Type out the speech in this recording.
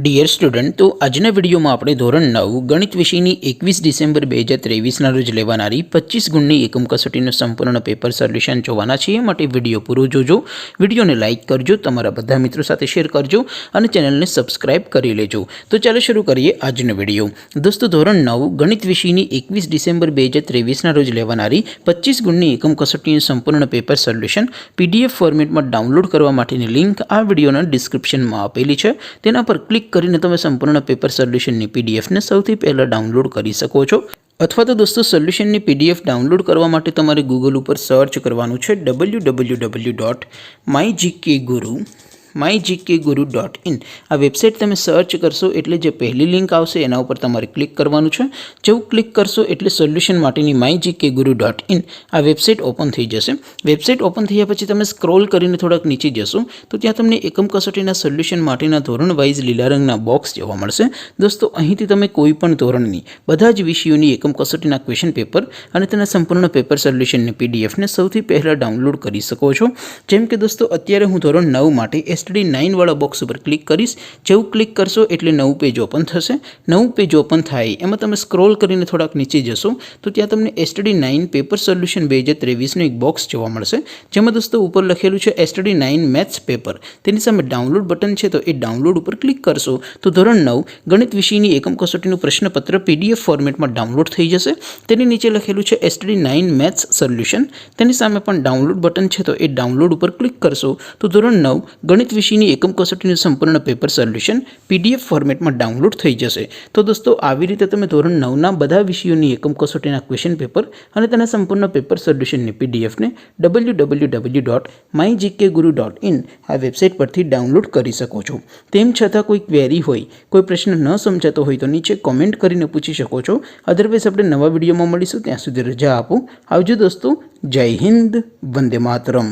Dear student, તો આજના વિડીયોમાં આપણે ધોરણ 9 ગણિત વિષયની 21 ડિસેમ્બર 2023ના રોજ લેવાનારી 25 ગુણની એકમ કસોટીનું સંપૂર્ણ પેપર સોલ્યુશન જોવાના છીએ. માટે વિડીયો પૂરો જોજો, વિડીયોને લાઇક કરજો, તમારા બધા મિત્રો સાથે શેર કરજો અને ચેનલને સબસ્ક્રાઇબ કરી લેજો. તો ચાલો શરૂ કરીએ આજનો વિડીયો. દોસ્તો, ધોરણ 9 ગણિત વિષયની 21 ડિસેમ્બર 2023ના રોજ લેવાનારી 25 ગુણની એકમ કસોટીનું સંપૂર્ણ પેપર સોલ્યુશન PDF ફોર્મેટમાં ડાઉનલોડ કરવા માટેની લિંક આ વિડીયોના ડિસ્ક્રિપ્શનમાં આપેલી છે. તેના પર ક્લિક કરીને તમે સંપૂર્ણ પેપર સોલ્યુશનની PDF ને સૌથી પહેલાં ડાઉનલોડ કરી શકો છો. અથવા તો દોસ્તો, સોલ્યુશનની PDF ડાઉનલોડ કરવા માટે તમારે ગૂગલ ઉપર સર્ચ કરવાનું છે www.mygkguru.in. આ વેબસાઇટ તમે સર્ચ કરશો એટલે જે પહેલી લિંક આવશે એના ઉપર તમારે ક્લિક કરવાનું છે. જેવું ક્લિક કરશો એટલે સોલ્યુશન માટેની mygkguru.in આ વેબસાઇટ ઓપન થઈ જશે. વેબસાઇટ ઓપન થયા પછી તમે સ્ક્રોલ કરીને થોડાક નીચે જશો તો ત્યાં તમને એકમ કસોટીના સોલ્યુશન માટેના ધોરણ વાઇઝ લીલા રંગના બોક્સ જોવા મળશે. દોસ્તો, અહીંથી તમે કોઈ પણ ધોરણની બધા જ વિષયોની એકમ કસોટીના ક્વેશ્ચન પેપર અને તેના સંપૂર્ણ પેપર સોલ્યુશનની PDF ને સૌથી પહેલાં ડાઉનલોડ કરી શકો છો. જેમ કે દોસ્તો, અત્યારે હું ધોરણ 9 માટે STD9 વાળા બોક્સ ઉપર ક્લિક કરીશ. જેવું ક્લિક કરશો એટલે નવું પેજ ઓપન થશે. નવું પેજ ઓપન થાય એમાં તમે સ્ક્રોલ કરીને થોડાક નીચે જશો તો ત્યાં તમને STD9 પેપર સોલ્યુશન 2023નું એક બોક્સ જોવા મળશે. જેમાં દોસ્તો ઉપર લખેલું છે STD9 મેથ્સ પેપર. તેની સામે ડાઉનલોડ બટન છે, તો એ ડાઉનલોડ ઉપર ક્લિક કરશો તો ધોરણ 9 ગણિત વિષયની એકમ કસોટીનું પ્રશ્નપત્ર PDF ફોર્મેટમાં ડાઉનલોડ થઈ જશે. તેની નીચે લખેલું છે STD9 મેથ્સ સોલ્યુશન. તેની સામે પણ ડાઉનલોડ બટન છે, તો એ ડાઉનલોડ ઉપર ક્લિક કરશો તો ધોરણ 9 ગણિત વિષયની એકમ કસોટીનું સંપૂર્ણ પેપર સોલ્યુશન PDF ફોર્મેટમાં ડાઉનલોડ થઈ જશે. તો દોસ્તો, આવી રીતે તમે ધોરણ 9ના બધા વિષયોની એકમ કસોટીના ક્વેશ્ચન પેપર અને તેના સંપૂર્ણ પેપર સોલ્યુશનની PDF ને www.mygkguru.in આ વેબસાઇટ પરથી ડાઉનલોડ કરી શકો છો. તેમ છતાં કોઈ ક્વેરી હોય, કોઈ પ્રશ્ન ન સમજાતો હોય તો નીચે કોમેન્ટ કરીને પૂછી શકો છો. અધરવાઇઝ આપણે નવા વિડીયોમાં મળીશું. ત્યાં સુધી રજા આપો. આવજો દોસ્તો. જય હિન્દ. વંદે માતરમ.